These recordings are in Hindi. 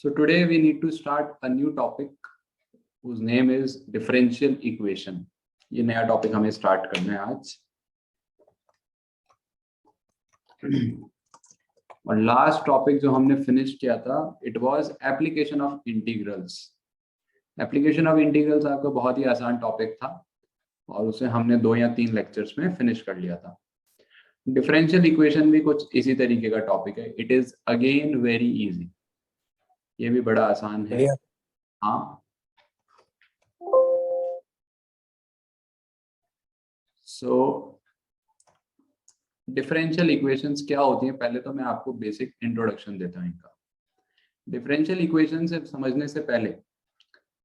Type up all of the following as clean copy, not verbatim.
So today we need to start a new topic whose name is differential equation. ये नया टॉपिक हमें स्टार्ट करना है आज। और लास्ट टॉपिक जो हमने फिनिश किया था it was application of integrals. Application of integrals आपका बहुत ही आसान टॉपिक था और उसे हमने 2 या 3 लेक्चर्स में फिनिश कर लिया था। डिफरेंशियल इक्वेशन भी कुछ इसी तरीके का टॉपिक है। It is again very easy, ये भी बड़ा आसान है। हाँ, सो डिफरेंशियल इक्वेशंस क्या होती हैं, पहले तो मैं आपको बेसिक इंट्रोडक्शन देता हूँ इनका। डिफरेंशियल इक्वेशन से समझने से पहले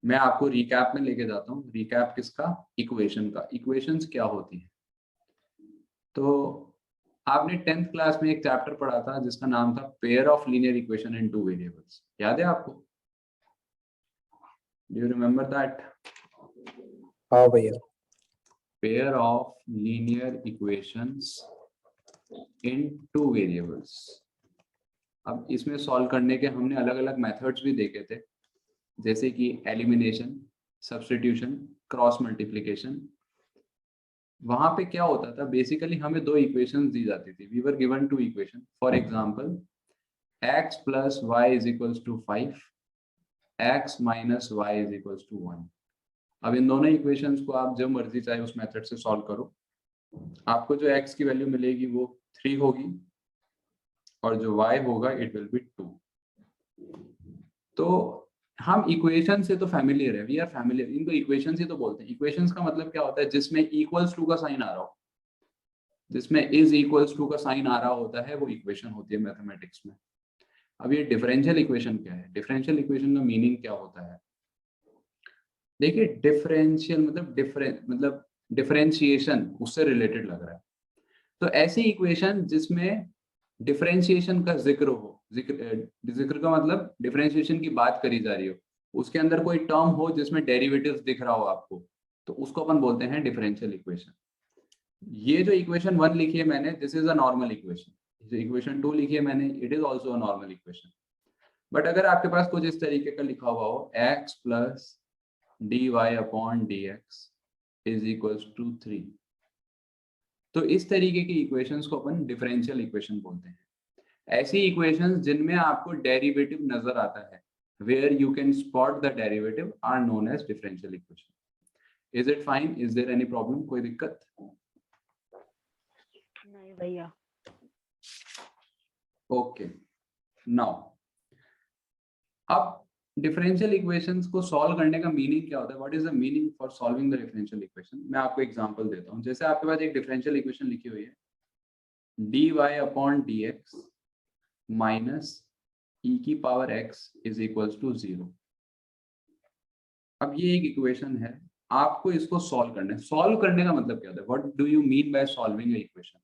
मैं आपको रिकैप में लेके जाता हूँ। रिकैप किसका? इक्वेशन का। इक्वेशंस क्या होती है? तो आपने 10th क्लास में एक चैप्टर पढ़ा था जिसका नाम था pair of linear equation in 2 variables. याद है आपको? Do you remember that? हाँ भैया। Pair of linear equations in 2 variables. अब इसमें सॉल्व करने के हमने अलग अलग मेथड्स भी देखे थे, जैसे कि एलिमिनेशन, सब्स्टिट्यूशन, क्रॉस मल्टीप्लिकेशन। वहां पे क्या होता था, बेसिकली हमें 2 इक्वेशंस दी जाती थी। We were given 2 equation. For example x plus y is equals to 5, x minus y is equals to 1। अब इन दोनों इक्वेशंस को आप जब मर्जी चाहे उस मेथड से सॉल्व करो, आपको जो x की वैल्यू मिलेगी वो 3 होगी और जो y होगा इट विल बी 2। तो हम इक्वेशन से तो फैमिलियर है, वी आर फैमिलियर। इनको इक्वेशंस ही तो बोलते हैं। इक्वेशंस का मतलब क्या होता है? जिसमें इक्वल्स टू का साइन आ रहा हो, जिसमें इज इक्वल्स टू का साइन आ रहा होता है, वो इक्वेशन होती है मैथमेटिक्स में। अब ये डिफरेंशियल इक्वेशन क्या है? डिफरेंशियल इक्वेशन का मीनिंग क्या होता है? देखिए, डिफरेंशियल मतलब डिफरेंशिएशन उससे रिलेटेड लग रहा है। तो ऐसी इक्वेशन जिसमें डिफरेंशिएशन का जिक्र हो, जिक्र का मतलब डिफरेंशिएशन की बात करी जा रही हो, उसके अंदर कोई टर्म हो जिसमें डेरिवेटिव्स दिख रहा हो आपको, तो उसको अपन बोलते हैं डिफरेंशियल इक्वेशन। ये जो इक्वेशन 1 लिखी है मैंने, this is a normal equation. जो इक्वेशन 2 लिखी है मैंने, it is also a normal equation. But अगर आपके पास कुछ इस तरीके का लिखा हुआ हो, x plus dy upon dx is equals to 3, तो इस तरीके की इक्वेशंस को अपन डिफरेंशियल इक्वेशन बोलते हैं। ऐसी इक्वेशंस जिनमें आपको डेरिवेटिव नजर आता है, where you can spot the derivative, are known as differential equation. Is it fine? Is there any problem? कोई दिक्कत? नहीं भैया। ओके, नाउ अब डिफरेंशियल इक्वेशंस को सॉल्व करने का मीनिंग क्या होता है? What is the meaning for solving the differential equation? मैं आपको एग्जांपल देता हूं। जैसे आपके पास एक डिफरेंशियल इक्वेशन लिखी हुई है, dy upon dx minus e की power x is equals to 0। अब ये एक इक्वेशन है, आपको इसको सॉल्व करना है। सॉल्व करने का मतलब क्या होता है? What do you mean by solving a equation?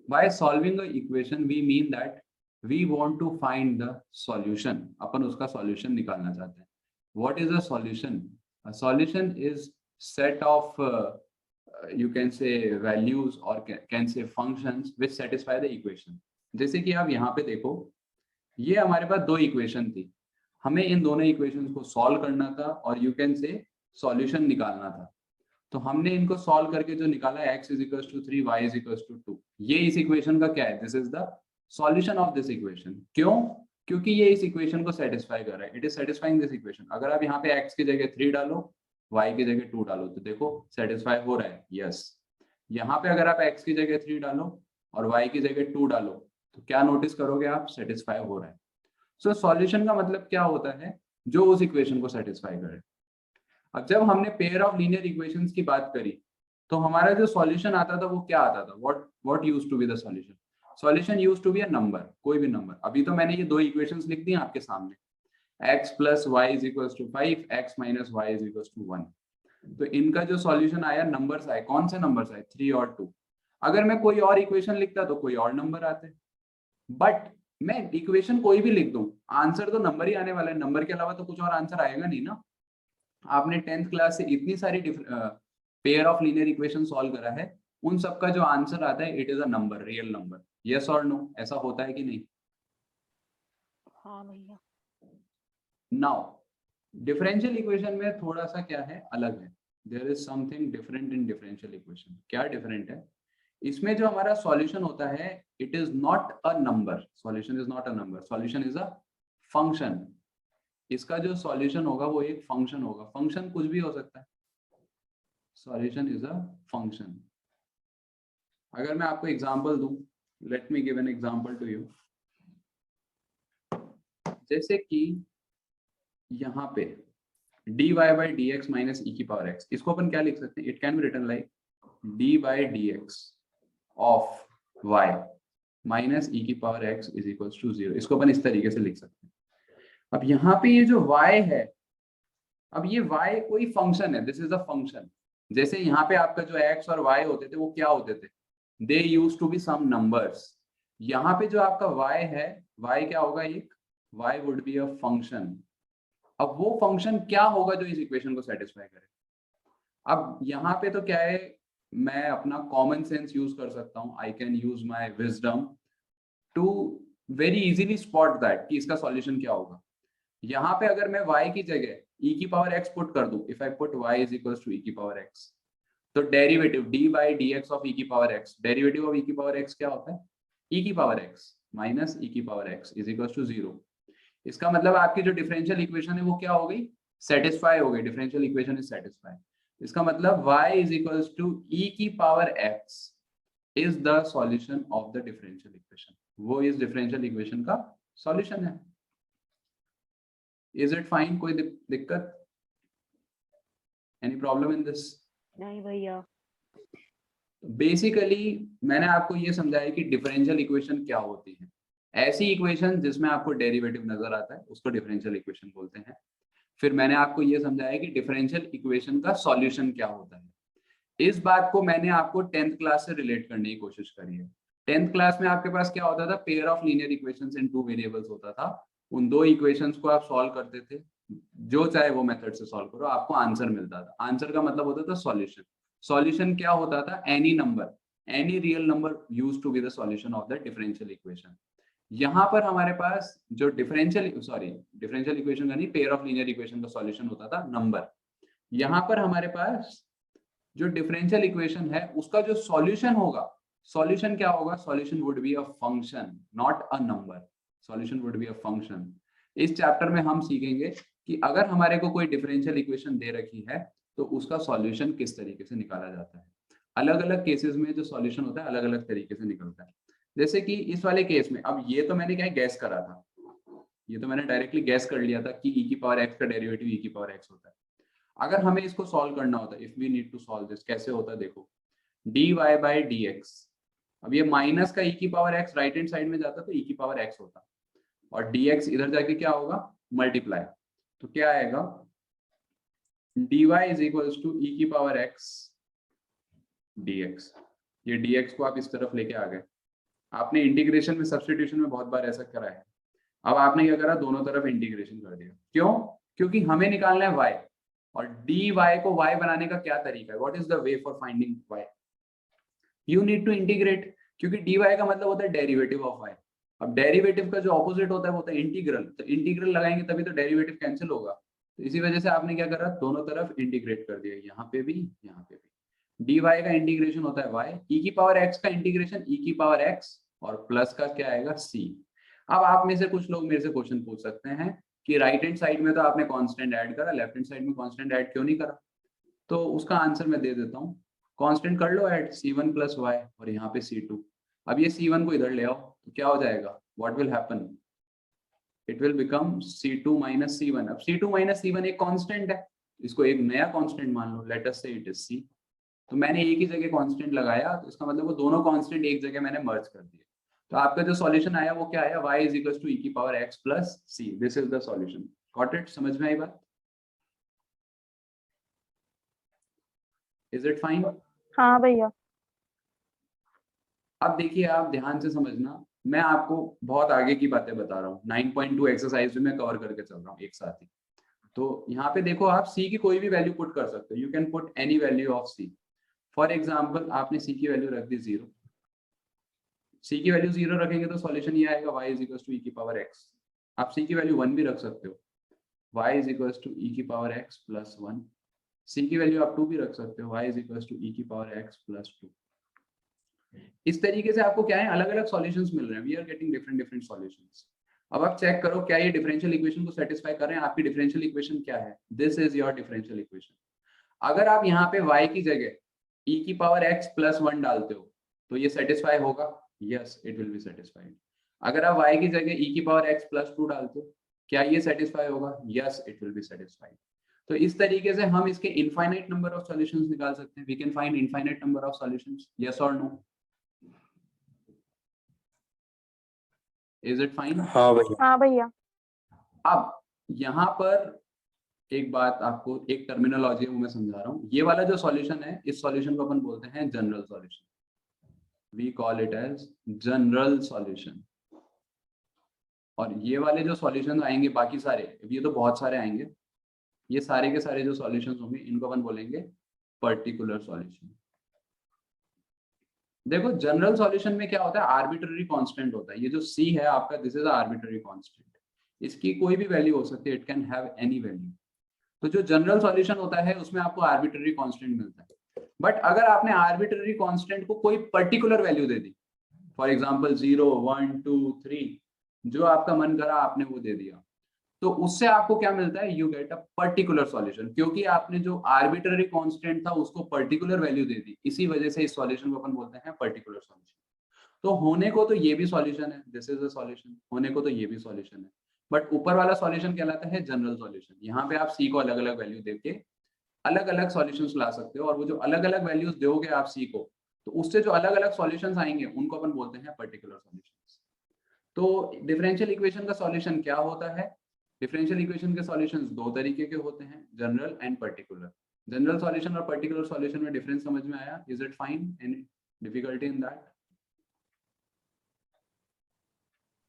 By solving a equation we mean that we want to find the solution. अपन उसका सॉल्यूशन निकालना चाहते हैं। What is a solution? A solution is set of you can say values or can say functions which satisfy the equation। जैसे कि आप यहाँ पे देखो, ये हमारे पास 2 इक्वेशन थी, हमें इन दोनों इक्वेशंस को सॉल्व करना था और यू कैन से सॉल्यूशन निकालना था। तो हमने इनको सॉल्व करके जो निकाला x is equals to 3, y is equals to 2, ये इस इक्वेशन का क्या है? This is the solution of this equation. क्यों? क्योंकि ये इस इक्वेशन को सेटिस्फाई कर रहा है। It is satisfying this equation. अगर आप यहाँ पे x की जगह 3 डालो, y की जगह 2 डालो, तो देखो सेटिस्फाई हो रहा है। यस। यहाँ पे अगर आप x की जगह 3 डालो और y की जगह 2 डालो, तो क्या नोटिस करोगे आप? सेटिस्फाई हो रहा है। सो सॉल्यूशन का मतलब क्या होता है? जो उस इक्वेशन को सेटिस्फाई करे। अब जब हमने पेयर ऑफ लीनियर इक्वेशंस की बात करी, तो हमारा जो सॉल्यूशन आता था वो क्या आता था? What used to be the solution? Solution used to be a number, कोई भी नंबर। अभी तो मैंने ये 2 इक्वेशंस लिख दी आपके सामने, x plus y is equals to 5, x minus y is equals to 1। तो इनका जो सॉल्यूशन आया, नंबर्स आए। कौन से नंबर्स आए? 3 और 2। अगर मैं कोई और इक्वेशन लिखता तो कोई और नंबर आते, बट मैं इक्वेशन कोई भी लिख दूं, आंसर तो नंबर ही आने वाला है। नंबर के अलावा तो कुछ और आंसर आएगा नहीं ना। आपने 10th क्लास से इतनी सारी pair of linear equation solve करा है, उन सब का जो आंसर आता है it is a number, real number. Yes और नो? ऐसा होता है कि नहीं? हाँ भैया। नाउ डिफरेंशियल इक्वेशन में थोड़ा सा क्या है, अलग है. There is something different in differential equation. क्या डिफरेंट है? इसमें जो हमारा सॉल्यूशन होता है, it is not a number. Solution is not a number, solution is a function. इसका जो सॉल्यूशन होगा वो एक फंक्शन होगा. फंक्शन कुछ भी हो सकता है. Solution is a function. अगर मैं आपको एग्जांपल दूं, let me give an example to you. जैसे कि यहाँ पे dy by dx minus e की पावर x, इसको अपन क्या लिख सकते हैं? It can be written like d by dx of y minus e की power x is equals to 0. इसको अपन इस तरीके से लिख सकते हैं. अब यहाँ पे ये जो y है, अब ये y कोई फंक्शन है. This is a function. जैसे यहाँ पे आपका जो x और y होते थे वो क्या होते थे? They use to be some numbers. यहाँ पे जो आपका y है, y क्या होगा? एक y would be a function. अब वो फंक्शन क्या होगा जो इस इक्वेशन को सेटिस्फाई करे? अब यहाँ पे तो क्या है, मैं अपना कॉमन सेंस यूज कर सकता हूँ. I can use my wisdom to very easily spot that कि इसका सॉल्यूशन क्या होगा. यहाँ पे अगर मैं y की जगह e की पावर x पुट कर दूं, if I put y is equals to e की पावर x, तो derivative d by dx of e की power x, derivative of e की पावर x क्या होता है? e की पावर x माइनस e की power x is equals to 0. इसका मतलब आपकी जो डिफरेंशियल इक्वेशन है वो क्या हो गई? सेटिस्फाई हो गई. Differential equation is satisfy. इसका मतलब y is equals to e की power x is the solution of the differential equation. वो इस डिफरेंशियल इक्वेशन का सॉल्यूशन है. Is it fine? कोई दिक्कत? Any problem in this? नहीं भैया. बेसिकली मैंने आपको ये समझाया कि डिफरेंशियल इक्वेशन क्या होती है. ऐसी इक्वेशन जिसमें आपको डेरिवेटिव नजर आता है उसको डिफरेंशियल इक्वेशन बोलते हैं. फिर मैंने आपको ये समझाया कि डिफरेंशियल इक्वेशन का सॉल्यूशन क्या होता है. इस बात को मैंने आपको 10th क्लास से रिलेट करने की कोशिश करी है. 10th क्लास में आपके पास क्या होता था? Pair of linear equations in two variables होता था. उन दो इक्वेशंस को आप सॉल्व करते थे, जो चाहे वो मेथड से सॉल्व करो, आपको आंसर मिलता था. आंसर का मतलब होता था सॉल्यूशन. सॉल्यूशन क्या होता था? Any number, any real number used to be the solution of the differential equation. यहाँ पर हमारे पास जो डिफरेंशियल इक्वेशन का नहीं, पेयर ऑफ लीनियर इक्वेशन का सॉल्यूशन होता था नंबर. यहाँ पर हमारे पास जो डिफरेंशियल इक्वेशन है उसका जो सॉल्यूशन होगा, सॉल्यूशन क्या होगा? Solution would be a function, not a number. Solution would be a function. इस चैप्टर में हम सीखेंगे कि अगर हमारे को कोई डिफरेंशियल इक्वेशन दे रखी है तो उसका सॉल्यूशन किस तरीके से निकाला जाता है. अलग अलग केसेस में जो सॉल्यूशन होता है अलग अलग तरीके से निकलता है. जैसे कि इस वाले केस में, अब ये तो मैंने क्या गैस करा था, ये तो मैंने डायरेक्टली गैस कर लिया था कि e की पावर x का डेरिवेटिव e की पावर x होता है. अगर हमें इसको सॉल्व करना होता है, if we need to solve this, कैसे होता है देखो. dy by dx, अब ये माइनस का e की power x right hand side में जाता तो e की पावर x होता, और dx इधर जाके क्या होगा? मल्टीप्लाई. तो क्या आएगा? dy is equals to e की पावर x dx. ये dx को आप इस तरफ लेके आ गए. आपने इंटीग्रेशन में, सब्स्टिट्यूशन में बहुत बार ऐसा करा है. अब आपने क्या करा? दोनों तरफ इंटीग्रेशन कर दिया. क्यों? क्योंकि हमें निकालना है y, और dy को y बनाने का क्या तरीका है? What is the way for finding y? You need to integrate, क्योंकि dy का मतलब होता है डेरिवेटिव ऑफ y. अब डेरिवेटिव का जो ऑपोजिट होता है वो होता है इंटीग्रल. तो इंटीग्रल लगाएंगे तभी तो डेरिवेटिव कैंसिल होगा. तो इसी वजह से आपने क्या करा? दोनों तरफ इंटीग्रेट कर दिया, यहाँ पे भी यहाँ पे भी. dy का इंटीग्रेशन होता है y, e की पावर x का इंटीग्रेशन e की पावर x, और प्लस का क्या आएगा? c. अब आप में से कुछ लोग मेरे से क्वेश्चन पूछ सकते हैं कि राइट हैंड साइड में तो आपने कांस्टेंट ऐड करा, लेफ्ट हैंड साइड में कांस्टेंट ऐड क्यों नहीं करा? तो उसका आंसर मैं दे देता हूँ. कांस्टेंट कर लो ऐड, c1 प्लस y, और यहाँ पे c2. अब ये c1 को इधर ले आओ तो क्या हो जाएगा? What will happen? It will become c2 minus c1. अब c2 माइनस c1 एक कांस्टेंट है, इसको एक नया कांस्टेंट मान लो, लेट अस से इट इज c. तो मैंने एक ही जगह कांस्टेंट लगाया, तो इसका मतलब वो दोनों कांस्टेंट एक जगह मैंने मर्ज कर दिए. तो आपका जो सॉल्यूशन आया वो क्या आया? y is equal to e की power x plus c. This is the solution. Got it? समझ में आई बात? Is it fine? हाँ भैया. अब देखिए, आप ध्यान से समझना, मैं आपको बहुत आगे की बातें बता रहा हूँ. 9.2 एक्सरसाइज में मैं कवर करके चल रहा हूँ एक साथ ही. तो यहाँ पे देखो, आप c की कोई भी वैल्यू पुट कर सकते हो. You can put any value of c. For example आपने c की वैल्यू रख दी 0. c की वैल्यू 0 रखेंगे तो सॉल्यूशन ये आएगा y is equal to e की पावर x. आप c की वैल्यू 1 भी रख सकते हो. y is equal to e की पावर x प्लस 1, c की वैल्यू आप 2 भी रख सकते हो, y is equal to e की पावर x प्लस 2। इस तरीके से आपको क्या है, अलग अलग सॉल्यूशंस मिल रहे हैं, we are getting different different solutions. अब आप चेक करो क्या ये डिफरेंशियल इक्वेशन को सेटिस्फाई कर रहे हैं। आपकी डिफरेंशियल इक्वेशन क्या है, this is your differential equation. अगर आप यहाँ पे y की जगह e की पावर x प्लस 1 डालते हो तो ये सेटिस्फाई होगा, yes it will be satisfied. अगर आप y की जगह e की पावर x प्लस 2 डालते हो, क्या ये सेटिस्फाई होगा, yes it will be satisfied. तो इस तरीके से हम इसके इनफाइनाइट नंबर ऑफ सॉल्यूशंस निकाल सकते हैं, we can find infinite number of solutions, yes और नो, इज इट फाइन? हाँ भैया। हाँ भैया। अब यहाँ पर एक बात आपको, एक टर्मिनोलॉजी है वो मैं समझा रहा हूँ। ये वाला जो सॉल्यूशन है, इस सॉल्यूशन को अपन बोलते हैं general solution, we call it as general solution. और ये वाले जो सॉल्यूशन आएंगे बाकी सारे, ये तो बहुत सारे आएंगे, ये सारे के सारे जो सॉल्यूशंस होंगे इनको अपन बोलेंगे पर्टिकुलर सॉल्यूशन। देखो जनरल सॉल्यूशन में क्या होता है, आर्बिट्ररी कांस्टेंट होता है। ये जो c है आपका, दिस इज आर्बिट्ररी कांस्टेंट, इसकी कोई भी वैल्यू हो सकती है, it can have any value. तो जो जनरल सॉल्यूशन होता है उसमें आपको आर्बिट्ररी कांस्टेंट मिलता है। बट अगर आपने आर्बिट्ररी कांस्टेंट को कोई particular value they the, for example 0 1 2 3, जो आपका मन करा आपने वो दे दिया, तो उससे आपको क्या मिलता है, you get a particular solution, क्योंकि आपने जो आर्बिट्ररी कांस्टेंट था उसको पर्टिकुलर वैल्यू दे दी। इसी वजह से इस सॉल्यूशन को अपन बोलते हैं पर्टिकुलर सॉल्यूशन। तो होने को तो ये भी सॉल्यूशन है, दिस इज अ सॉल्यूशन, होने को तो ये भी सॉल्यूशन है, बट ऊपर वाला सॉल्यूशन कहलाता है जनरल सॉल्यूशन। यहाँ पे आप सी को अलग अलग वैल्यू देके अलग अलग सॉल्यूशंस ला सकते हो, और वो जो अलग अलग वैल्यूज दोगे आप सी को, तो उससे जो अलग अलग सॉल्यूशंस आएंगे उनको अपन बोलते हैं पर्टिकुलर सॉल्यूशंस। तो डिफरेंशियल इक्वेशन का सॉल्यूशन क्या होता है, डिफरेंशियल इक्वेशन के सॉल्यूशंस दो तरीके के होते हैं, general and particular. General solution और पर्टिकुलर सॉल्यूशन में डिफरेंस समझ में आया, is it fine, any difficulty in that,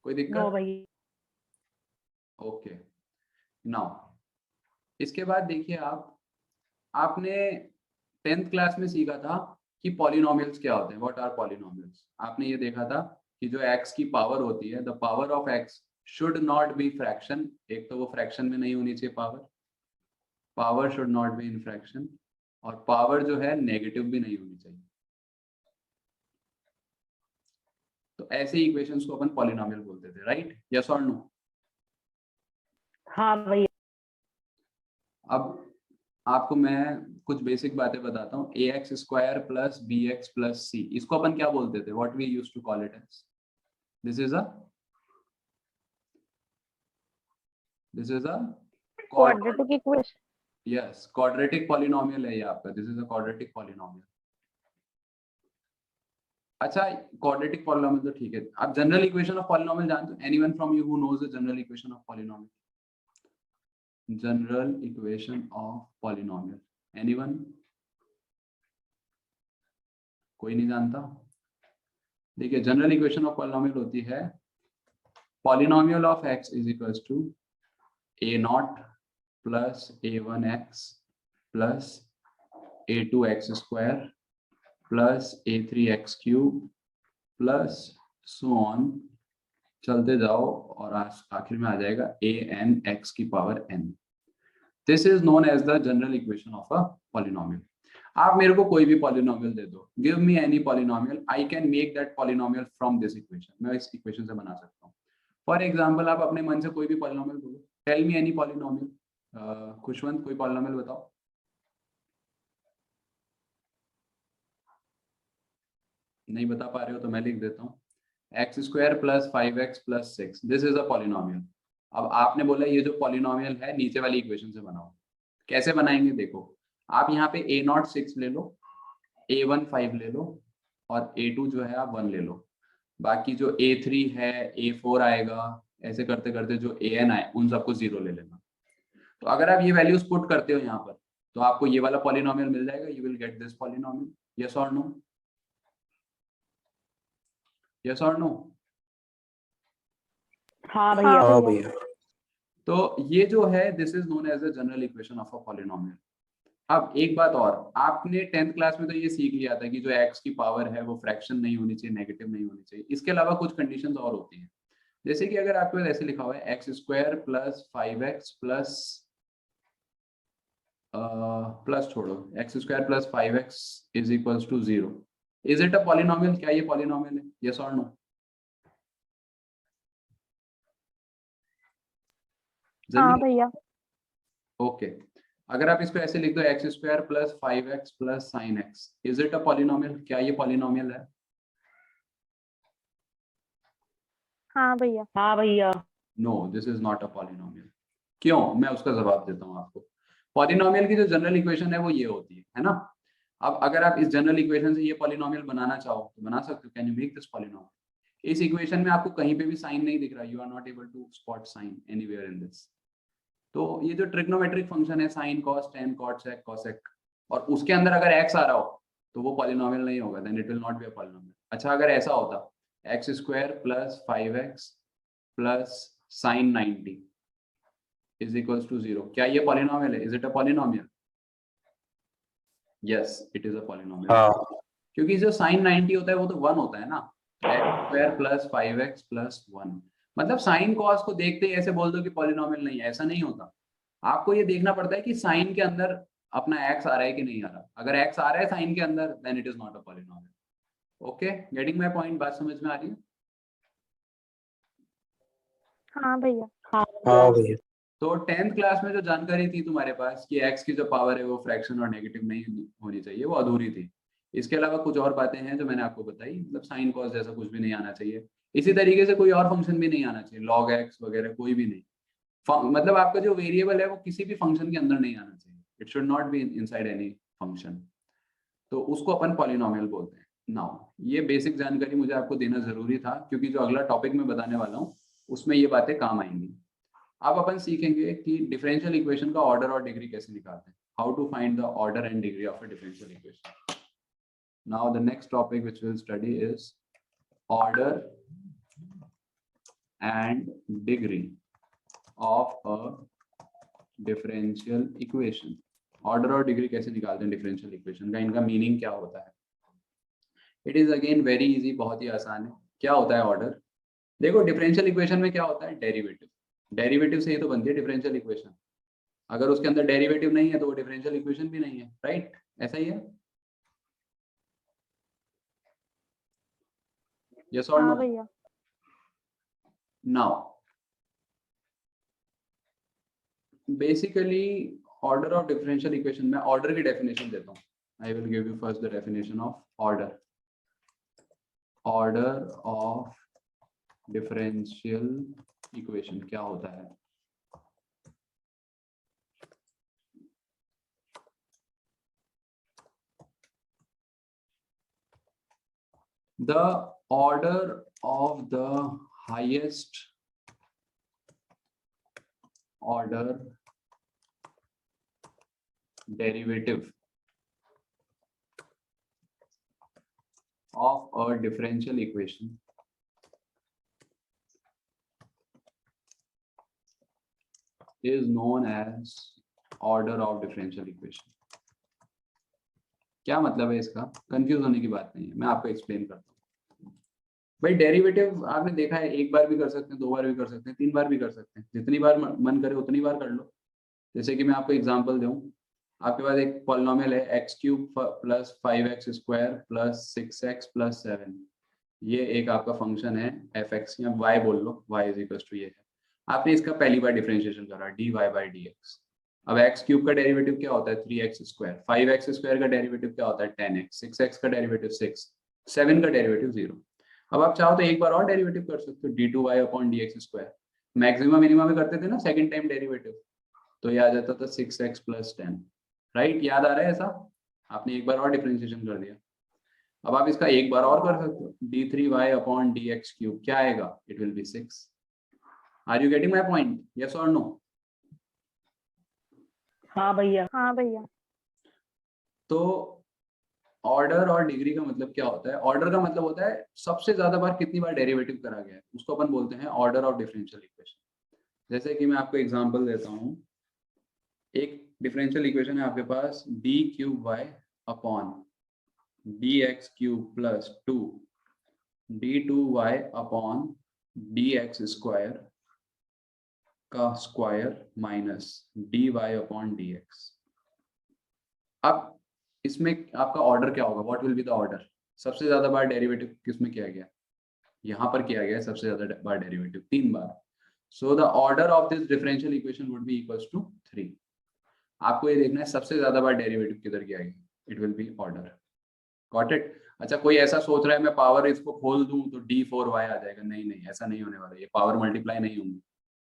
कोई नो दिक्कत? भैया। ओके, नाउ इसके बाद देखिए आप, आपने 10th क्लास में सीखा था कि पॉलिनोमियल्स क्या होते हैं, व्हाट आर पॉलिनोमियल्स। आपने ये देखा था कि जो x की पावर होती है, the power of x should not be fraction. एक तो वो फ्रैक्शन में नहीं होनी चाहिए power, power should not be in fraction, और पावर जो है नेगेटिव भी नहीं होनी चाहिए। तो ऐसे इक्वेशंस को अपन पॉलिनोमियल बोलते थे, राइट, यस और नो? हाँ भैया। अब आपको मैं कुछ बेसिक बातें बताता हूँ। A x square plus b x plus c, इसको अपन क्या बोलते थे, what we used to call it as, this is a quadratic equation. Yes quadratic polynomial है ये आपका, this is a quadratic polynomial. अच्छा, क्वाड्रेटिक पॉलिनोमियल तो ठीक है। आप जनरल इक्वेशन ऑफ पॉलिनोमियल जानते हो, anyone from you who knows the general equation of polynomial, general equation of polynomial, anyone? कोई नहीं जानता? देखिए जनरल इक्वेशन ऑफ पॉलिनोमियल होती है, polynomial of x is equals to a not plus a1x plus a2x square plus a3x cube plus so on, चलते जाओ और आखिर में आ जाएगा an x की power n। This is known as the general equation of a polynomial. आप मेरे को कोई भी पॉलिनोमियल दे दो, give me any polynomial, I can make that polynomial from this equation, मैं इस इक्वेशन से बना सकता हूँ। फॉर एग्जाम्पल आप अपने मन से कोई भी पॉलिनोमियल बोलो, tell me any polynomial. Khushwant कोई पॉलिनोमियल बताओ। नहीं बता पा रहे हो तो मैं लिख देता हूँ, x square plus 5x plus 6, this is a polynomial. अब आपने बोला ये जो पॉलिनोमियल है नीचे वाली इक्वेशन से बनाओ, कैसे बनाएंगे देखो, आप यहाँ पे a0 6 ले लो, a1 5 ले लो, और a2 जो है आप 1 ले लो, बाकी जो a3 है a4 आएगा, ऐसे करते करते जो an आए उन सबको 0 ले लेना। तो अगर आप ये वैल्यूज पुट करते हो यहाँ पर, तो आपको ये वाला पॉलिनोमियल मिल जाएगा, you will get this polynomial, yes और नो, यस और नो? हाँ भैया। हाँ भैया। तो ये जो है this is known as the general equation of a polynomial. अब एक बात और, आपने 10th क्लास में तो ये सीख लिया था कि जो x की पावर है वो फ्रैक्शन नहीं होनी चाहिए, नेगेटिव नहीं होनी चाहिए, इसके अलावा कुछ कंडीशंस और होती हैं। जैसे कि अगर आपके पास ऐसे लिखा हुआ है x square plus 5x plus छोड़ो x square plus 5x is equals to 0, is it a polynomial? क्या ये पॉलिनोमियल है? यस और नो? हाँ भैया। ओके, अगर आप इसको ऐसे लिख दो x square plus 5x plus sine x, is it a polynomial? क्या ये पॉलिनोमियल है? हाँ भैया। हाँ भैया। No, this is not a polynomial. क्यों? मैं उसका जवाब देता हूँ आपको। पॉलिनोमियल की जो जनरल इक्वेशन है वो ये होती है ना। अब अगर आप इस जनरल इक्वेशन से ये पॉलिनोमियल बनाना चाहो तो बना सकते हो। Can you make this polynomial? इस इक्वेशन में आपको कहीं पे भी साइन नहीं दिख रहा, you are not able to spot sine anywhere in this. तो ये जो ट्रिग्नोमेट्रिक फंक्शन है sine cos tan cot sec cosec, और उसके अंदर अगर एक्स आ रहा हो तो वो पॉलिनोमियल नहीं होगा, then it will not be a polynomial. अच्छा, अगर ऐसा होता x square plus 5x plus sine 90 is equals to 0, क्या ये पॉलिनोमियल है? Is it a polynomial? Yes, it is a polynomial. हाँ क्योंकि जो साइन 90 होता है वो तो 1 होता है ना, x square plus 5x plus 1। मतलब साइन कॉस को देखते ही ऐसे बोल दो कि पॉलिनोमियल नहीं है, ऐसा नहीं होता। आपको ये देखना पड़ता है कि साइन के अंदर अपना एक्स आ रहा है कि नहीं आ रहा। अगर एक्स आ रहा है साइन के अंदर, then it is not a polynomial. Okay, getting my point? बात समझ में आ रही है? हाँ भैया। हाँ हाँ भैया। तो 10th क्लास में जो जानकारी थी तुम्हारे पास कि एक्स की जो पावर है वो फ्रैक्शन और नेगेटिव नहीं होनी चाहिए, वो अधूरी थी। इसके अलावा कुछ और बातें हैं जो मैंने आपको बताई, मतलब साइन कॉस जैसा कुछ भी नहीं आना चाहिए। इसी तरीके से कोई और फंक्शन भी नहीं आना चाहिए, लॉग एक्स वगैरह कोई भी नहीं। मतलब आपका जो वेरिएबल है वो किसी भी फंक्शन के अंदर नहीं आना चाहिए, it should not be inside any function. तो उसको अपन पॉलिनोमियल बोलते हैं। नाउ ये बेसिक जानकारी मुझे आपको देना जरूरी था, क्योंकि जो अगला टॉपिक मैं बताने वाला हूँ उसमें ये बातें काम आएंगी। अब अपन सीखेंगे कि डिफरेंशियल इक्वेशन का ऑर्डर और डिग्री कैसे निकालते हैं, how to find the order and degree of a differential equation. Now the next topic which will study is order and degree of a differential equation. Order और डिग्री कैसे निकालते हैं डिफरेंशियल इक्वेशन का, इनका मीनिंग क्या होता है। It is again very easy, बहुत ही आसान है। क्या होता है ऑर्डर? देखो डिफरेंशियल इक्वेशन में क्या होता है, डेरिवेटिव। डेरिवेटिव से ही तो बनती है डिफरेंशियल इक्वेशन। अगर उसके अंदर डेरिवेटिव नहीं है तो वो डिफरेंशियल इक्वेशन भी नहीं है, राइट? ऐसा ही है, यस और हाँ नो? भैया। Now basically order of differential equation में ऑर्डर की डेफिनेशन देता हूँ। I will give you first the definition of order. Order of differential equation क्या होता है? The order of the highest order derivative of a differential equation is known as order of differential equation. क्या मतलब है इसका? कंफ्यूज होने की बात नहीं है, मैं आपको एक्सप्लेन करता हूँ। भाई डेरिवेटिव आपने देखा है, एक बार भी कर सकते हैं, 2 बार भी कर सकते हैं, 3 बार भी कर सकते हैं, जितनी बार मन करे उतनी बार कर लो। जैसे कि मैं आपको एग्जांपल दूं, आपके पास एक पॉलिनोमियल है x cube plus 5x square plus 6x plus 7। ये एक आपका फंक्शन है एफ एक्स, या y बोल लो, y इज इक्वल टू ये है। आपने इसका पहली बार डिफरेंशिएशन करा dy बाई dx। अब एक्स क्यूब का डेरिवेटिव क्या होता है 3x स्क्वायर, 5x स्क्वायर का डेरिवेटिव क्या होता है 10x, 6x का डेरिवेटिव 6, 7 का डेरिवेटिव 0। अब आप चाहो तो एक बार और डेरिवेटिव कर सकते हो d2y upon dx square. Maximum minimum में करते थे ना सेकंड टाइम डेरिवेटिव, तो ये आ जाता था 6x प्लस 10, राइट? याद आ रहा है ऐसा? आपने एक बार और डिफरेंशिएशन कर दिया। अब आप इसका एक बार और कर सकते हो, d3y अपॉन dx क्यूब, क्या आएगा? It will be 6। Are you getting my point? Yes और नो? हाँ भैया। हाँ भैया। तो ऑर्डर और डिग्री का मतलब क्या होता है? ऑर्डर का मतलब होता है सबसे ज्यादा बार कितनी बार डेरिवेटिव करा गया है, उसको अपन बोलते हैं ऑर्डर ऑफ डिफरेंशियल इक्वेशन। जैसे कि मैं आपको एग्जांपल देता हूँ, एक डिफरेंशियल इक्वेशन है आपके पास d cube y upon d x cube plus 2 d two y upon dx square का square minus dy upon dx। अब इसमें आपका ऑर्डर क्या होगा, what will be the order? सबसे ज्यादा बार डेरिवेटिव किसमें किया गया? यहाँ पर किया गया सबसे ज्यादा बार डेरिवेटिव 3 बार। So the order of this differential equation would be equals to 3। आपको ये देखना है सबसे ज्यादा बार डेरिवेटिव किधर किया गया, it will B order. Got it? अच्छा, कोई ऐसा सोच रहा है मैं पावर इसको खोल दूं तो d4y आ जाएगा, नहीं नहीं, ऐसा नहीं होने वाला, ये पावर मल्टीप्लाई नहीं होंगी।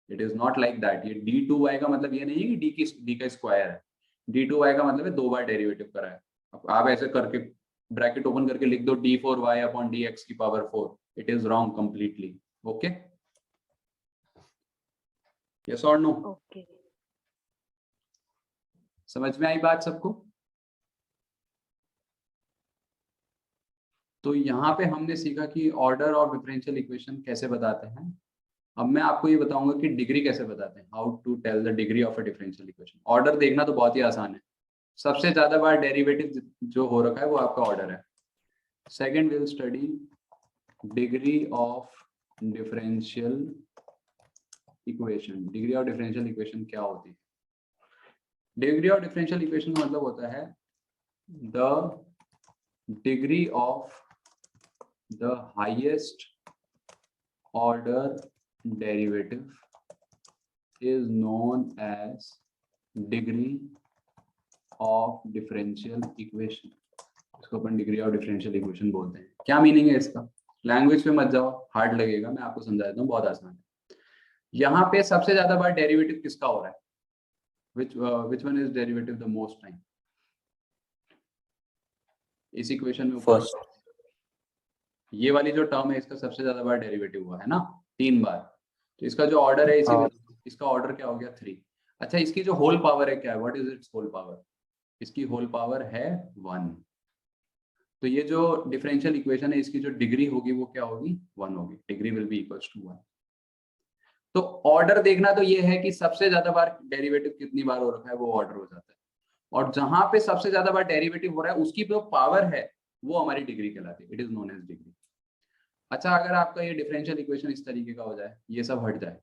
It is not like that. ये d2y का मतलब ये नहीं है कि d का स्क्वायर है, d2y का मतलब है 2 बार डेरिवेटिव करा है। अब आप ऐसे करके ब्रैकेट ओपन करके लिख दो d4y अपॉन dx की power 4, it is wrong completely. Okay, yes और नो? ओके। समझ में आई बात सबको? तो यहाँ पे हमने सीखा कि ऑर्डर ऑफ डिफरेंशियल इक्वेशन कैसे बताते हैं। अब मैं आपको ये बताऊंगा कि डिग्री कैसे बताते हैं, how to tell the degree of a differential equation. Order देखना तो बहुत ही आसान है, सबसे ज्यादा बार डेरिवेटिव जो हो रखा है वो आपका ऑर्डर है। Second will study degree of differential equation. Degree of differential equation क्या होती है? डिग्री ऑफ डिफरेंशियल इक्वेशन का मतलब होता है the degree of the highest order derivative is known as degree of differential equation। इसको अपन डिग्री ऑफ डिफरेंशियल इक्वेशन बोलते हैं। क्या मीनिंग है इसका? लैंग्वेज पे मत जाओ, हार्ड लगेगा, मैं आपको समझा देता हूँ, बहुत आसान है। यहाँ पे सबसे ज्यादा बार डेरिवेटिव किसका हो रहा है? which one is derivative the most time? इस इक्वेशन में फर्स्ट। ये वाली जो टर्म है इसका सबसे ज्यादा बार डेरिवेटिव हुआ है ना, 3 बार। तो इसका जो ऑर्डर है इसी इसका ऑर्डर क्या हो गया? 3। अच्छा, इसकी जो होल पावर है क्या है? What is its whole power? इसकी होल पावर है 1। तो ये जो डिफरेंशियल इक्वेशन है इसकी जो डिग्री होगी वो क्या होगी? 1 होगी। Degree will be equals to 1। तो ऑर्डर देखना तो ये है कि सबसे ज्यादा बार डेरिवेटिव कितनी बार हो रखा है वो ऑर्डर हो जाता है, और जहां पे सबसे ज्यादा बार डेरिवेटिव हो रहा है उसकी जो पावर है वो हमारी डिग्री कहलाती है। It is known as degree. अच्छा, अगर आपका ये डिफरेंशियल इक्वेशन इस तरीके का हो जाए, ये सब हट जाए,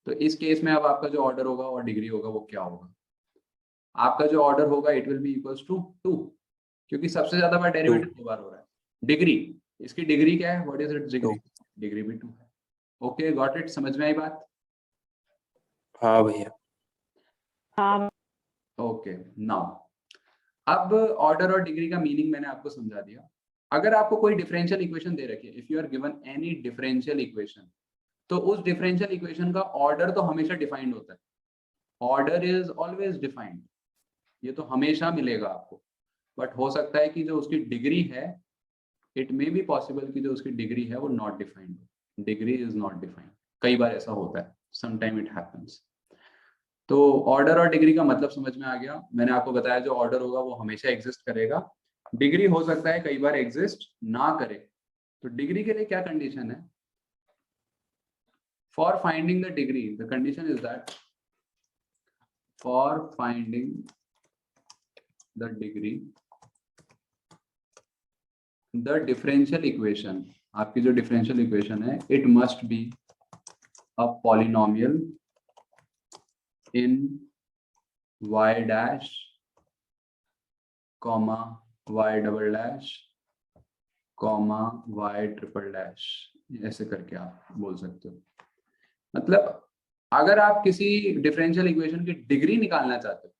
तो इस केस में अब आपका जो ऑर्डर होगा और डिग्री होगा वो क्या होगा? आपका जो ऑर्डर होगा it will be equals to 2, क्योंकि सबसे ज्यादा बार डेरिवेटिव 2 बार हो रहा है। डिग्री, इसकी डिग्री क्या है? What is it's degree? Degree भी 2 है। Okay, got it? समझ में आई बात? हाँ भैया। हाँ। ओके, नाउ अब ऑर्डर और डिग्री का मीनिंग मैंने आपको समझा दिया। अगर आपको कोई डिफरेंशियल इक्वेशन दे रखी है, if you are given any differential equation, तो उस डिफरेंशियल इक्वेशन का ऑर्डर तो हमेशा डिफाइंड होता है। ऑर्डर इज ऑलवेज डिफाइंड, ये तो हमेशा मिलेगा आपको। बट हो सकता है कि जो उसकी डिग्री है, इट मे बी पॉसिबल कि जो उसकी डिग्री है वो नॉट डिफाइंड हो। डिग्री इज नॉट डिफाइंड, कई बार ऐसा होता है, समटाइम इट हैपेंस। तो ऑर्डर और डिग्री का मतलब समझ में आ गया। मैंने आपको बताया जो ऑर्डर होगा वो हमेशा एग्जिस्ट करेगा, डिग्री हो सकता है कई बार एग्जिस्ट ना करे। तो डिग्री के लिए क्या कंडीशन है? For finding the degree, the condition is that for finding the degree, the differential equation, आपकी जो डिफरेंशियल इक्वेशन है, it must be a polynomial in y dash comma y double dash comma y triple dash, ऐसे करके आप बोल सकते हो। मतलब अगर आप किसी डिफरेंशियल इक्वेशन की डिग्री निकालना चाहते हो,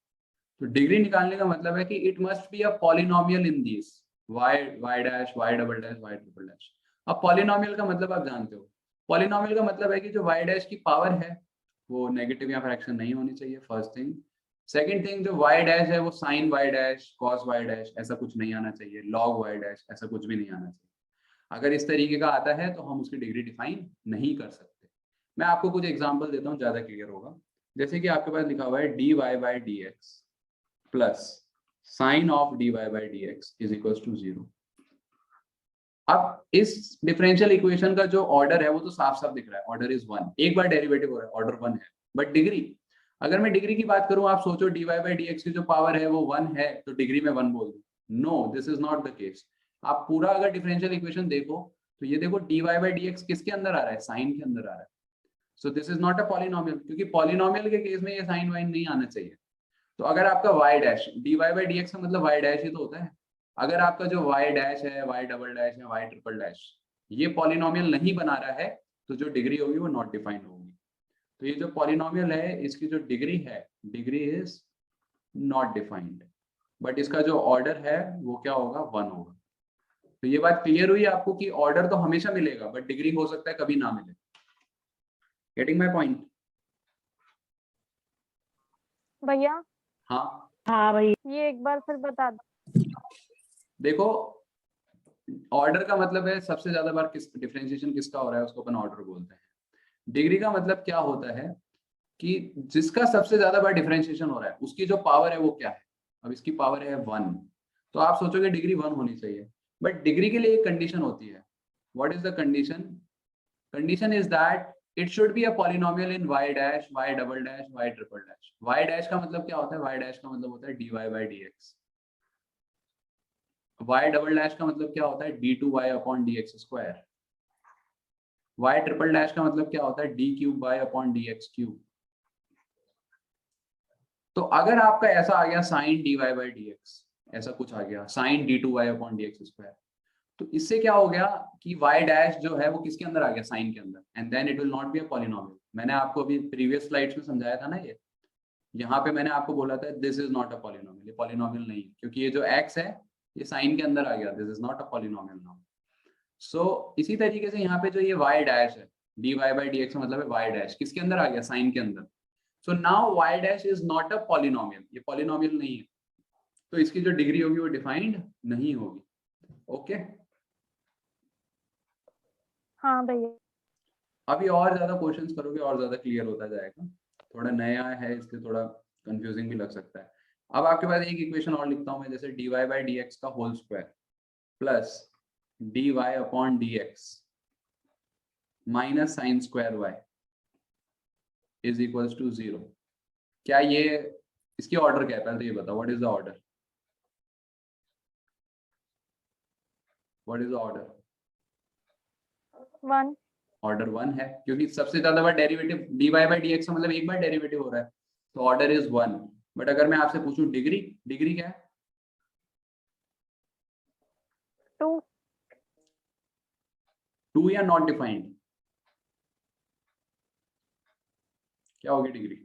तो डिग्री निकालने का मतलब है कि it must be a polynomial in this y dash y double dash y triple dash। अब पॉलिनोमियल का मतलब आप जानते हो, पॉलिनोमियल का मतलब है कि जो y dash की पावर है वो नेगेटिव या फ्रैक्शन नहीं होनी चाहिए, फर्स्ट थिंग। सेकंड थिंग, जो y डैश है वो sine y dash, cos y dash ऐसा कुछ नहीं आना चाहिए, लॉग y डैश ऐसा कुछ भी नहीं आना चाहिए। अगर इस तरीके का आता है तो हम उसकी डिग्री डिफाइन नहीं कर सकते। मैं आपको कुछ एग्जांपल देता हूँ, ज्यादा क्लियर होगा। जैसे कि आपके पास लिखा हुआ है dy by dx plus sine of dy by dx is equals to 0। अब इस डिफरेंशियल इक्वेशन का जो ऑर्डर है वो तो साफ साफ दिख रहा है, ऑर्डर इज 1। एक बार डेरिवेटिव हो रहा है, ऑर्डर 1 है। बट डिग्री, अगर मैं डिग्री की बात करूं, आप सोचो dy by dx की जो पावर है वो 1 है, तो डिग्री में 1 बोल दूं। No, this is not the case. आप पूरा अगर डिफरेंशियल इक्वेशन देखो तो ये देखो dy by dx किसके अंदर आ रहा है, साइन के अंदर आ रहा है। सो this is not a polynomial, क्योंकि पॉलिनोमियल के केस में ये साइन वाइन नहीं आना चाहिए। तो अगर आपका y dash dy by dx का मतलब y डैश ही तो होता है। अगर आपका जो y डैश है, y डबल डैश है, y ट्रिपल डैश ये पॉलिनोमियल नहीं बना रहा है, तो जो डिग्री होगी वो नॉट डिफाइंड होगी। तो ये जो पॉलिनोमियल है इसकी जो डिग्री है, degree is not defined, but इसका जो ऑर्डर है वो क्या होगा, 1 होगा। तो ये बात क्लियर हुई आपको कि ऑर्डर तो हमेशा मिलेगा बट डिग्री हो सकता है कभी ना मिले। Getting my point? भैया हाँ हाँ भैया। ये एक बार फिर बता दो। देखो, ऑर्डर का मतलब है सबसे ज्यादा बार किस डिफरेंशिएशन किसका हो रहा है उसको अपन ऑर्डर बोलते हैं। डिग्री का मतलब क्या होता है कि जिसका सबसे ज्यादा बार डिफरेंशिएशन हो रहा है उसकी जो पावर है वो क्या है। अब इसकी पावर है 1, तो आप सोचोगे डिग्री 1 होनी चाहिए, बट डिग्री के लिए एक कंडीशन होती है। What is the condition? Condition is that it should be a polynomial in y dash, y double dash, y triple dash. y dash का मतलब क्या होता है? y डैश का मतलब होता है dy by dx। y double dash का मतलब क्या होता है? d2y upon dx square. y triple dash का मतलब क्या होता है? d cube y upon dx cube. तो अगर आपका ऐसा आ गया साइन dy by dx, ऐसा कुछ आ गया sign d2y upon dx square, तो इससे क्या हो गया कि y डैश जो है वो किसके अंदर आ गया? साइन के अंदर, and then it will not be a polynomial. मैंने आपको अभी प्रीवियस स्लाइड्स में समझाया था ना, ये यहाँ पे मैंने आपको बोला था this is not a polynomial, ये पॉलिनोमियल नहीं है, क्योंकि ये जो x है ये साइन के अंदर आ गया, this is not a polynomial now. सो इसी तरीके से यहाँ पे जो ये y डैश है, dy by dx का मतलब है y डैश किसके अंदर आ गया? साइन के अंदर। So now y dash is not a polynomial, ये पॉलिनोमियल नहीं है, तो इसकी जो डिग्री होगी वो डिफाइंड नहीं होगी। ओके हाँ भैया। अभी और ज्यादा क्वेश्चंस करोगे और ज्यादा क्लियर होता जाएगा। थोड़ा नया है इसलिए थोड़ा कंफ्यूजिंग भी लग सकता है। अब आपके पास एक इक्वेशन और लिखता हूं मैं, जैसे dy by dx का whole square plus dy upon dx minus sine square y is equals to 0। क्या ये इसकी ऑर्डर क्या है? पहले तो ये बताओ, what is the order? What is the order? 1। Order 1 है, क्योंकि सबसे ज्यादा बार डेरिवेटिव dy by dx का मतलब एक बार डेरिवेटिव हो रहा है, तो ऑर्डर इज 1। बट अगर मैं आपसे पूछूं डिग्री, डिग्री क्या है? 2। 2 या नॉट डिफाइंड? क्या होगी डिग्री?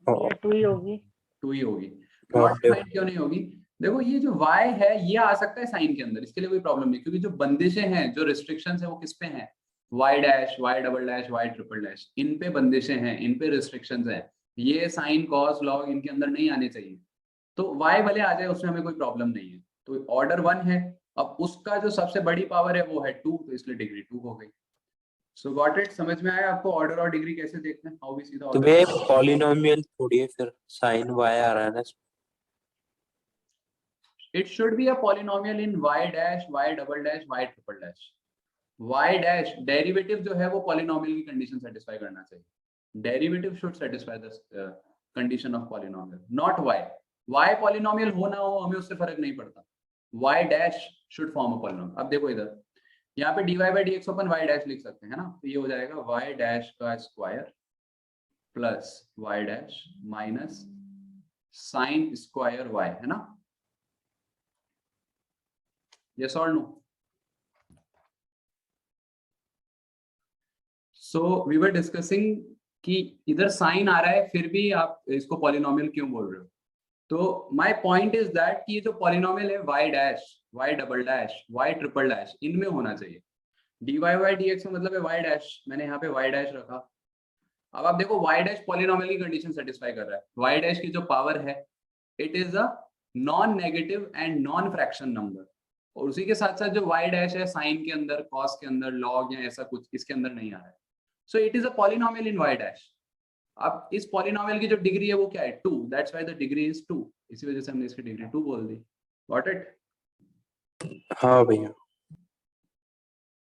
ये 2 ही होगी। 2 ही होगी। नॉट डिफाइंड क्यों नहीं होगी? देखो ये जो y है ये आ सकता है साइन के अंदर, इसके लिए कोई प्रॉब्लम नहीं, क्योंकि जो बंदिशें हैं, जो रिस्ट्रिक्शंस है वो किस पे हैं? y dash, y double dash, y triple dash, इन पे बंदिशें हैं, इन पे रिस्ट्रिक्शंस हैं। ये साइन कॉस लॉग इनके अंदर नहीं आने चाहिए, तो y भले आ जाए उसमें हमें कोई प्रॉब्लम नहीं है। तो ऑर्डर 1 है, अब उसका जो सबसे बड़ी पावर है वो है 2, तो इसलिए डिग्री 2 हो गई। सो गॉट इट? समझ में आया आपको ऑर्डर और डिग्री कैसे देखते हैं? हाउ वी सी द तो ऑर्डर। वे पॉलिनोमियल थोड़ी है, फिर साइन वाई आ रहा है ना। It should be a polynomial in y dash, y double dash, y triple dash. y dash derivative जो है वो पॉलिनोमियल की कंडीशन सेटिस्फाई करना चाहिए। Derivative should satisfy the condition of polynomial, not y। y polynomial हो ना हो हमें उससे फर्क नहीं पड़ता, y dash should form a polynomial. अब देखो इधर, यहाँ पे dy by dx upon y dash लिख सकते हैं ना, तो ये हो जाएगा y डैश का square plus y dash minus sine square y, है ना? Yes or no? So we were discussing कि इधर साइन आ रहा है फिर भी आप इसको पॉलिनोमियल क्यों बोल रहे हो? तो माय पॉइंट इज दैट कि ये जो पॉलिनोमियल है y dash, y double dash, y triple dash, इनमें होना चाहिए। dy by dx का मतलब है y डैश, मैंने यहाँ पे y डैश रखा। अब आप देखो y डैश पॉलिनोमियल की कंडीशन सेटिस्फाई कर रहा है। y डैश की जो पावर है it is a non negative and non fraction number, और उसी के साथ साथ जो y डैश है साइन के अंदर, कॉस के अंदर, लॉग या ऐसा कुछ इसके अंदर नहीं आ रहा है। So it is a polynomial in y dash. अब इस पॉलिनोमियल की जो डिग्री है वो क्या है? 2, that's why the degree is 2। इसी वजह से हमने इसकी डिग्री 2 बोल दी। Got it? हाँ भैया।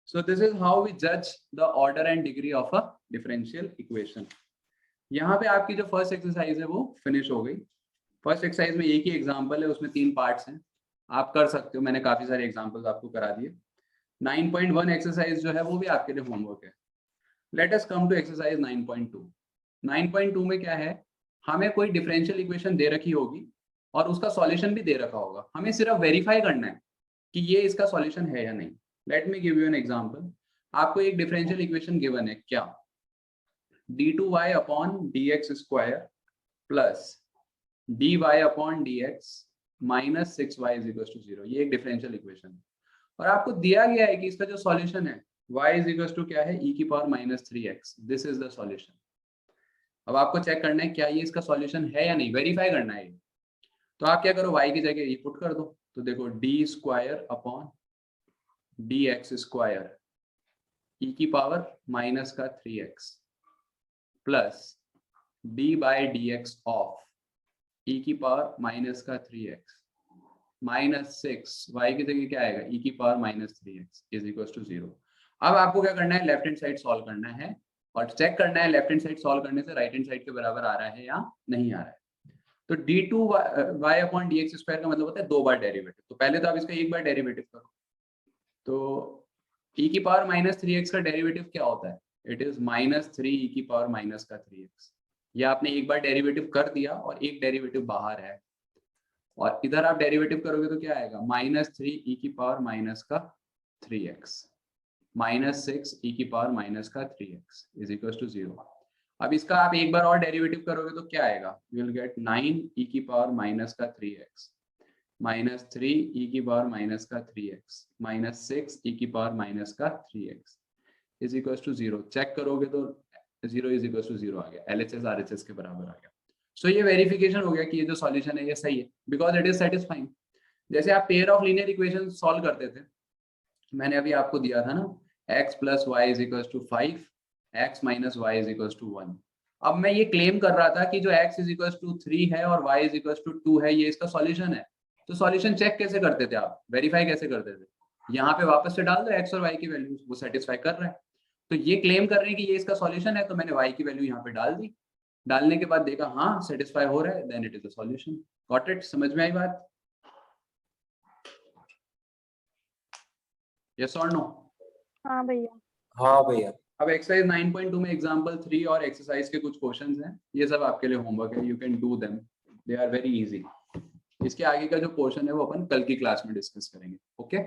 So this is how we जज the order and degree of a differential equation. यहाँ पे आपकी जो फर्स्ट एक्सरसाइज है वो फिनिश हो गई। फर्स्ट एक्सरसाइज में एक ही एग्जांपल है, उसमें 3 पार्ट्स हैं। आप कर सकते हो, मैंने काफी सारे एग्जांपल्स आपको करा दिए। 9.1 एक्सरसाइज जो है वो भी आपके लिए होमवर्क है। Let us come to exercise 9.2। 9.2 में क्या है, हमें कोई डिफरेंशियल इक्वेशन दे रखी होगी और उसका सॉल्यूशन भी दे रखा होगा, हमें सिर्फ वेरीफाई करना है कि ये इसका सॉल्यूशन है या नहीं। Let me give you an example. आपको एक डिफरेंशियल इक्वेशन गिवन है, क्या d2y upon dx square plus dy upon dx minus 6y is equal to 0। ये एक डिफरेंशियल इक्वेशन है और आपको दिया गया है कि इसका जो सॉल्यूशन है y इज इक्वल टू क्या है, e की power minus 3x। This is the solution. अब आपको चेक करना है क्या ये इसका सॉल्यूशन है या नहीं, वेरीफाई करना है। तो आप क्या करो, y की जगह e पुट कर दो। तो देखो d square upon dx square e की पावर माइनस का 3x plus d by dx of e की पावर माइनस का 3x माइनस 6 y की जगह क्या आएगा, e की power minus 3x is equal to 0। अब आपको क्या करना है, लेफ्ट हैंड साइड सॉल्व करना है और चेक करना है लेफ्ट हैंड साइड सॉल्व करने से राइट हैंड साइड के बराबर आ रहा है या नहीं आ रहा है। तो d2y अपॉन dx स्क्वायर का मतलब होता है 2 बार डेरिवेटिव। तो पहले तो आप इसका एक बार डेरिवेटिव करो। तो e की पावर माइनस 3x का डेरिवेटिव क्या होता है, इट इज माइनस 3 e की पावर माइनस का 3x। ये आपने एक बार डेरिवेटिव कर दिया और एक डेरिवेटिव बाहर है, और इधर आप डेरिवेटिव करोगे तो क्या आएगा, माइनस 3 e की पावर माइनस का 3x माइनस 6 e की पावर माइनस का 3x इज इक्वल टू 0। अब इसका आप एक बार और डेरिवेटिव करोगे तो क्या आएगा, यू विल गेट 9 e की पावर माइनस का 3x माइनस 3 e की पावर माइनस का 3x माइनस 6 e की पावर माइनस का 3x is equal to 0। Check करोगे तो 0 इज इक्वल टू 0 आ गया, LHS RHS के बराबर आ गया। सो ये वेरिफिकेशन हो गया कि ये जो सॉल्यूशन है ये सही है, बिकॉज इट इज सेटिस्फाइंग। जैसे आप pair of linear equation solve करते थे, मैंने अभी आपको दिया था ना, x plus y is equal to 5, x minus y is equal to 1। अब मैं ये क्लेम कर रहा था कि जो x इज इक्वल टू 3 है और y इज इक्वल टू 2 है, ये इसका सॉल्यूशन है। तो सॉल्यूशन चेक कैसे करते थे आप, वेरीफाई कैसे करते थे, यहाँ पे वापस से डाल दो x और y की वैल्यू, वो सेटिस्फाई कर रहा है। तो ये क्लेम कर रहे हैं कि ये इसका सॉल्यूशन है, तो मैंने y की वैल्यू यहाँ पे डाल दी। डालने के बाद देखा हाँ सेटिस्फाई हो रहा है, then it is the solution. Got it, समझ में आई बात? यस और नो? हाँ भैया। हाँ भैया। अब एक्सरसाइज 9.2 में एग्जांपल 3 और एक्सरसाइज के कुछ क्वेश्चंस हैं, ये सब आपके लिए होमवर्क है, you can do them, they are very easy. इसके आगे का जो पोर्शन है वो अपन कल की क्लास में डिस्कस करेंगे। ओके